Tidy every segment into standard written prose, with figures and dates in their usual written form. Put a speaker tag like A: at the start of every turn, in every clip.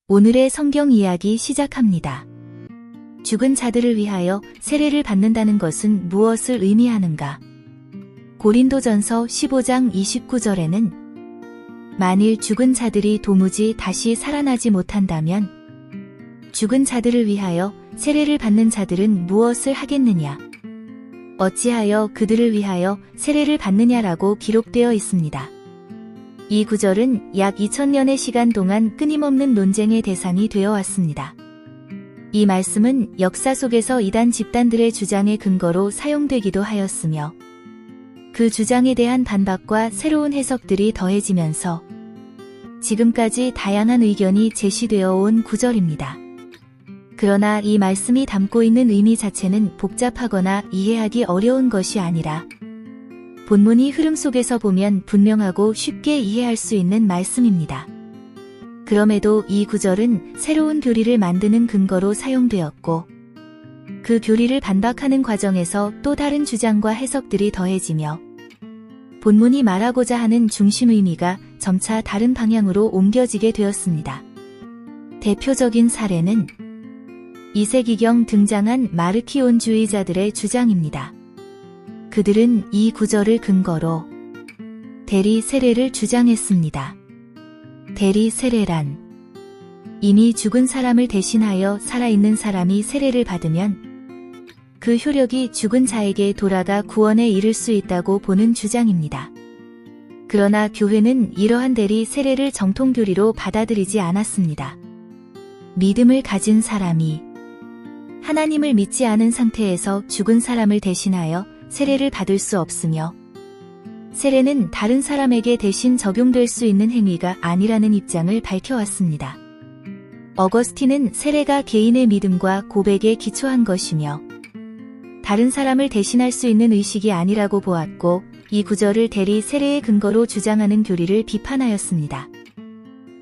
A: 오늘의 성경 이야기 시작합니다. 죽은 자들을 위하여 세례를 받는다는 것은 무엇을 의미하는가? 고린도전서 15장 29절에는 만일 죽은 자들이 도무지 다시 살아나지 못한다면 죽은 자들을 위하여 세례를 받는 자들은 무엇을 하겠느냐? 어찌하여 그들을 위하여 세례를 받느냐라고 기록되어 있습니다. 이 구절은 약 2000년의 시간 동안 끊임없는 논쟁의 대상이 되어 왔습니다. 이 말씀은 역사 속에서 이단 집단들의 주장의 근거로 사용되기도 하였으며 그 주장에 대한 반박과 새로운 해석들이 더해지면서 지금까지 다양한 의견이 제시되어 온 구절입니다. 그러나 이 말씀이 담고 있는 의미 자체는 복잡하거나 이해하기 어려운 것이 아니라 본문이 흐름 속에서 보면 분명하고 쉽게 이해할 수 있는 말씀입니다. 그럼에도 이 구절은 새로운 교리를 만드는 근거로 사용되었고 그 교리를 반박하는 과정에서 또 다른 주장과 해석들이 더해지며 본문이 말하고자 하는 중심 의미가 점차 다른 방향으로 옮겨지게 되었습니다. 대표적인 사례는 2세기경 등장한 마르키온주의자들의 주장입니다. 그들은 이 구절을 근거로 대리 세례를 주장했습니다. 대리 세례란 이미 죽은 사람을 대신하여 살아있는 사람이 세례를 받으면 그 효력이 죽은 자에게 돌아가 구원에 이를 수 있다고 보는 주장입니다. 그러나 교회는 이러한 대리 세례를 정통교리로 받아들이지 않았습니다. 믿음을 가진 사람이 하나님을 믿지 않은 상태에서 죽은 사람을 대신하여 세례를 받을 수 없으며 세례는 다른 사람에게 대신 적용될 수 있는 행위가 아니라는 입장을 밝혀왔습니다. 어거스틴은 세례가 개인의 믿음과 고백에 기초한 것이며 다른 사람을 대신할 수 있는 의식이 아니라고 보았고 이 구절을 대리 세례의 근거로 주장하는 교리를 비판하였습니다.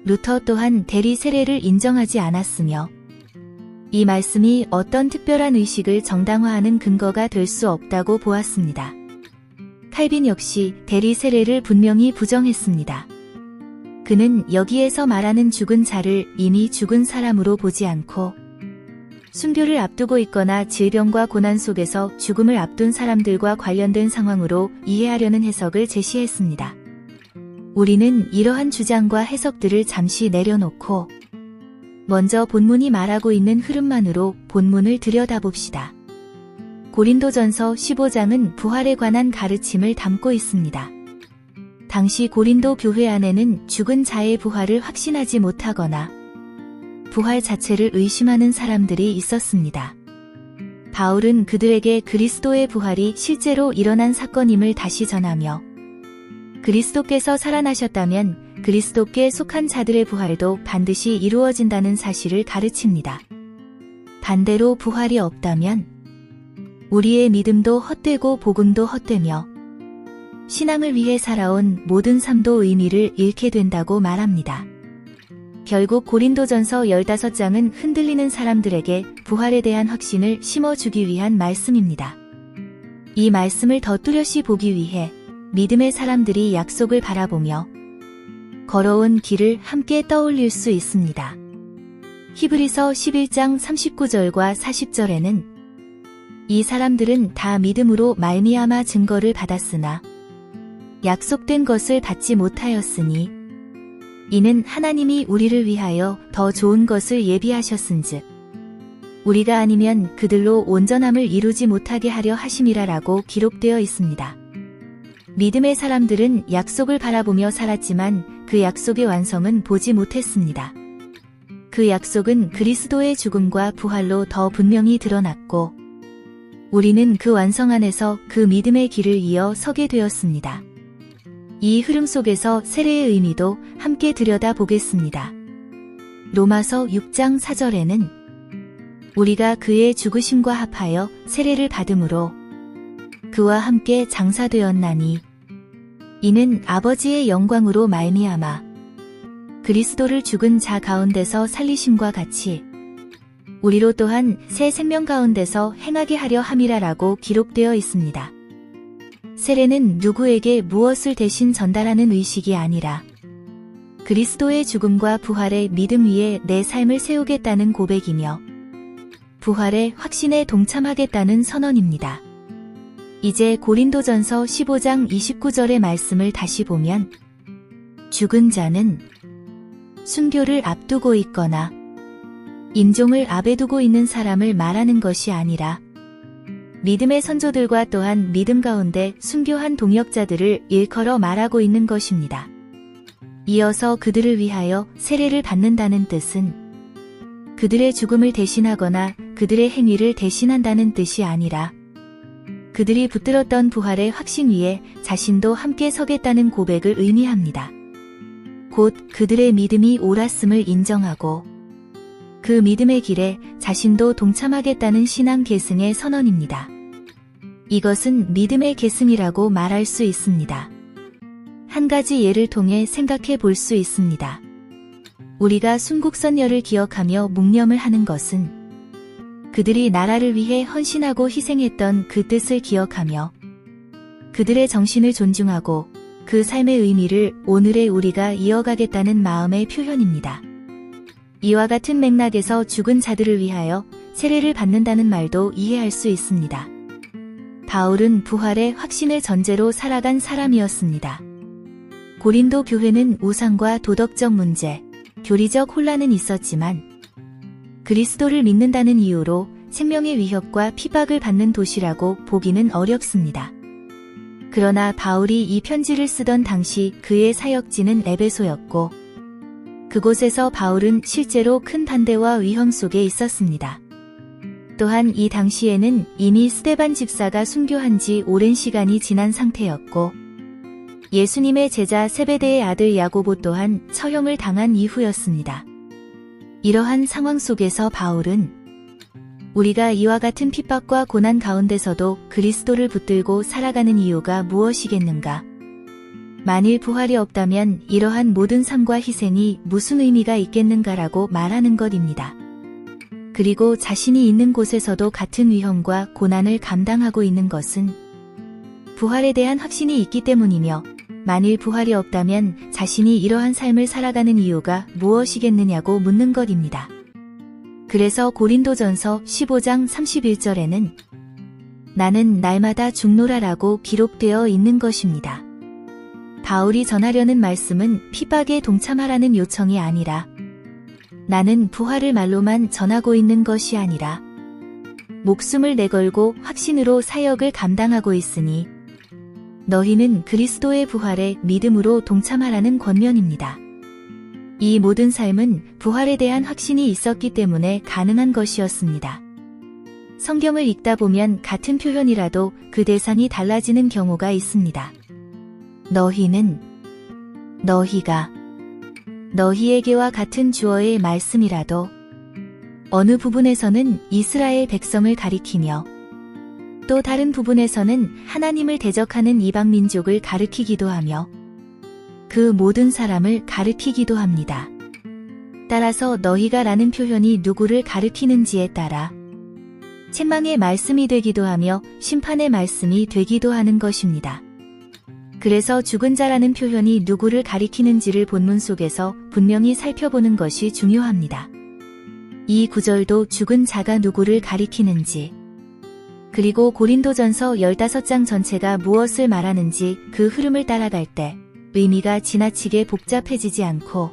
A: 루터 또한 대리 세례를 인정하지 않았으며 이 말씀이 어떤 특별한 의식을 정당화하는 근거가 될 수 없다고 보았습니다. 칼빈 역시 대리 세례를 분명히 부정했습니다. 그는 여기에서 말하는 죽은 자를 이미 죽은 사람으로 보지 않고 순교를 앞두고 있거나 질병과 고난 속에서 죽음을 앞둔 사람들과 관련된 상황으로 이해하려는 해석을 제시했습니다. 우리는 이러한 주장과 해석들을 잠시 내려놓고 먼저 본문이 말하고 있는 흐름만으로 본문을 들여다봅시다. 고린도전서 15장은 부활에 관한 가르침을 담고 있습니다. 당시 고린도 교회 안에는 죽은 자의 부활을 확신하지 못하거나 부활 자체를 의심하는 사람들이 있었습니다. 바울은 그들에게 그리스도의 부활이 실제로 일어난 사건임을 다시 전하며 그리스도께서 살아나셨다면 그리스도께 속한 자들의 부활도 반드시 이루어진다는 사실을 가르칩니다. 반대로 부활이 없다면 우리의 믿음도 헛되고 복음도 헛되며 신앙을 위해 살아온 모든 삶도 의미를 잃게 된다고 말합니다. 결국 고린도전서 15장은 흔들리는 사람들에게 부활에 대한 확신을 심어주기 위한 말씀입니다. 이 말씀을 더 뚜렷이 보기 위해 믿음의 사람들이 약속을 바라보며 걸어온 길을 함께 떠올릴 수 있습니다. 히브리서 11장 39절과 40절에는 이 사람들은 다 믿음으로 말미암아 증거를 받았으나 약속된 것을 받지 못하였으니 이는 하나님이 우리를 위하여 더 좋은 것을 예비하셨은즉 우리가 아니면 그들로 온전함을 이루지 못하게 하려 하심이라라고 기록되어 있습니다. 믿음의 사람들은 약속을 바라보며 살았지만 그 약속의 완성은 보지 못했습니다. 그 약속은 그리스도의 죽음과 부활로 더 분명히 드러났고 우리는 그 완성 안에서 그 믿음의 길을 이어 서게 되었습니다. 이 흐름 속에서 세례의 의미도 함께 들여다보겠습니다. 로마서 6장 4절에는 우리가 그의 죽으심과 합하여 세례를 받음으로 그와 함께 장사되었나니 이는 아버지의 영광으로 말미암아 그리스도를 죽은 자 가운데서 살리심과 같이 우리로 또한 새 생명 가운데서 행하게 하려 함이라라고 기록되어 있습니다. 세례는 누구에게 무엇을 대신 전달하는 의식이 아니라 그리스도의 죽음과 부활의 믿음 위에 내 삶을 세우겠다는 고백이며 부활의 확신에 동참하겠다는 선언입니다. 이제 고린도전서 15장 29절의 말씀을 다시 보면 죽은 자는 순교를 앞두고 있거나 임종을 앞에 두고 있는 사람을 말하는 것이 아니라 믿음의 선조들과 또한 믿음 가운데 순교한 동역자들을 일컬어 말하고 있는 것입니다. 이어서 그들을 위하여 세례를 받는다는 뜻은 그들의 죽음을 대신하거나 그들의 행위를 대신한다는 뜻이 아니라 그들이 붙들었던 부활의 확신 위에 자신도 함께 서겠다는 고백을 의미합니다. 곧 그들의 믿음이 옳았음을 인정하고 그 믿음의 길에 자신도 동참하겠다는 신앙 계승의 선언입니다. 이것은 믿음의 계승이라고 말할 수 있습니다. 한 가지 예를 통해 생각해 볼 수 있습니다. 우리가 순국선열을 기억하며 묵념을 하는 것은 그들이 나라를 위해 헌신하고 희생했던 그 뜻을 기억하며 그들의 정신을 존중하고 그 삶의 의미를 오늘의 우리가 이어가겠다는 마음의 표현입니다. 이와 같은 맥락에서 죽은 자들을 위하여 세례를 받는다는 말도 이해할 수 있습니다. 바울은 부활의 확신을 전제로 살아간 사람이었습니다. 고린도 교회는 우상과 도덕적 문제, 교리적 혼란은 있었지만 그리스도를 믿는다는 이유로 생명의 위협과 핍박을 받는 도시라고 보기는 어렵습니다. 그러나 바울이 이 편지를 쓰던 당시 그의 사역지는 에베소였고 그곳에서 바울은 실제로 큰 반대와 위험 속에 있었습니다. 또한 이 당시에는 이미 스데반 집사가 순교한 지 오랜 시간이 지난 상태였고 예수님의 제자 세베대의 아들 야고보 또한 처형을 당한 이후였습니다. 이러한 상황 속에서 바울은 우리가 이와 같은 핍박과 고난 가운데서도 그리스도를 붙들고 살아가는 이유가 무엇이겠는가? 만일 부활이 없다면 이러한 모든 삶과 희생이 무슨 의미가 있겠는가라고 말하는 것입니다. 그리고 자신이 있는 곳에서도 같은 위험과 고난을 감당하고 있는 것은 부활에 대한 확신이 있기 때문이며 만일 부활이 없다면 자신이 이러한 삶을 살아가는 이유가 무엇이겠느냐고 묻는 것입니다. 그래서 고린도전서 15장 31절에는 나는 날마다 죽노라라고 기록되어 있는 것입니다. 바울이 전하려는 말씀은 핍박에 동참하라는 요청이 아니라 나는 부활을 말로만 전하고 있는 것이 아니라 목숨을 내걸고 확신으로 사역을 감당하고 있으니 너희는 그리스도의 부활에 믿음으로 동참하라는 권면입니다. 이 모든 삶은 부활에 대한 확신이 있었기 때문에 가능한 것이었습니다. 성경을 읽다 보면 같은 표현이라도 그 대상이 달라지는 경우가 있습니다. 너희는, 너희가, 너희에게와 같은 주어의 말씀이라도 어느 부분에서는 이스라엘 백성을 가리키며 또 다른 부분에서는 하나님을 대적하는 이방 민족을 가리키기도 하며 그 모든 사람을 가리키기도 합니다. 따라서 너희가 라는 표현이 누구를 가리키는지에 따라 책망의 말씀이 되기도 하며 심판의 말씀이 되기도 하는 것입니다. 그래서 죽은 자라는 표현이 누구를 가리키는지를 본문 속에서 분명히 살펴보는 것이 중요합니다. 이 구절도 죽은 자가 누구를 가리키는지 그리고 고린도전서 15장 전체가 무엇을 말하는지 그 흐름을 따라갈 때 의미가 지나치게 복잡해지지 않고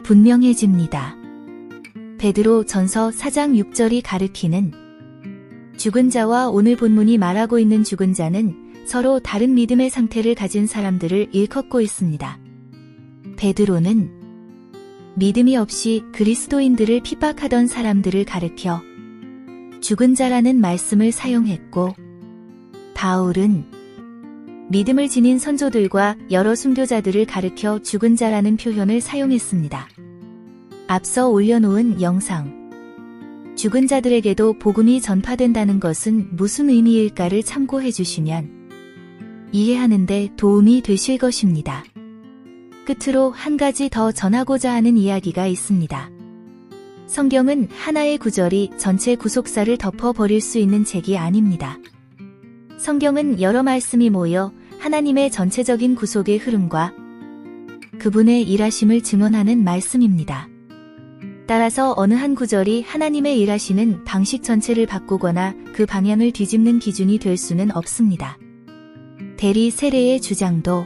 A: 분명해집니다. 베드로 전서 4장 6절이 가리키는 죽은 자와 오늘 본문이 말하고 있는 죽은 자는 서로 다른 믿음의 상태를 가진 사람들을 일컫고 있습니다. 베드로는 믿음이 없이 그리스도인들을 핍박하던 사람들을 가리켜 죽은 자라는 말씀을 사용했고 바울은 믿음을 지닌 선조들과 여러 순교자들을 가리켜 죽은 자라는 표현을 사용했습니다. 앞서 올려놓은 영상 죽은 자들에게도 복음이 전파된다는 것은 무슨 의미일까를 참고해 주시면 이해하는 데 도움이 되실 것입니다. 끝으로 한 가지 더 전하고자 하는 이야기가 있습니다. 성경은 하나의 구절이 전체 구속사를 덮어버릴 수 있는 책이 아닙니다. 성경은 여러 말씀이 모여 하나님의 전체적인 구속의 흐름과 그분의 일하심을 증언하는 말씀입니다. 따라서 어느 한 구절이 하나님의 일하시는 방식 전체를 바꾸거나 그 방향을 뒤집는 기준이 될 수는 없습니다. 대리 세례의 주장도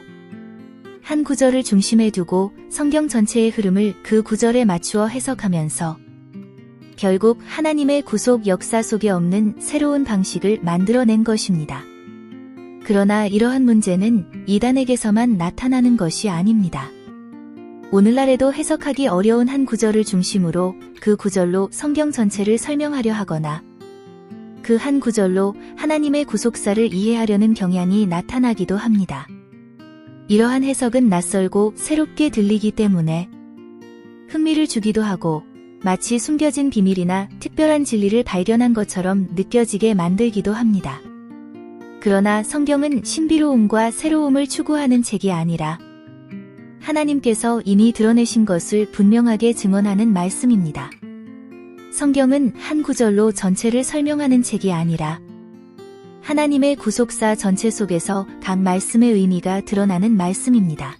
A: 한 구절을 중심에 두고 성경 전체의 흐름을 그 구절에 맞추어 해석하면서 결국 하나님의 구속 역사 속에 없는 새로운 방식을 만들어낸 것입니다. 그러나 이러한 문제는 이단에게서만 나타나는 것이 아닙니다. 오늘날에도 해석하기 어려운 한 구절을 중심으로 그 구절로 성경 전체를 설명하려 하거나 그 한 구절로 하나님의 구속사를 이해하려는 경향이 나타나기도 합니다. 이러한 해석은 낯설고 새롭게 들리기 때문에 흥미를 주기도 하고 마치 숨겨진 비밀이나 특별한 진리를 발견한 것처럼 느껴지게 만들기도 합니다. 그러나 성경은 신비로움과 새로움을 추구하는 책이 아니라 하나님께서 이미 드러내신 것을 분명하게 증언하는 말씀입니다. 성경은 한 구절로 전체를 설명하는 책이 아니라 하나님의 구속사 전체 속에서 각 말씀의 의미가 드러나는 말씀입니다.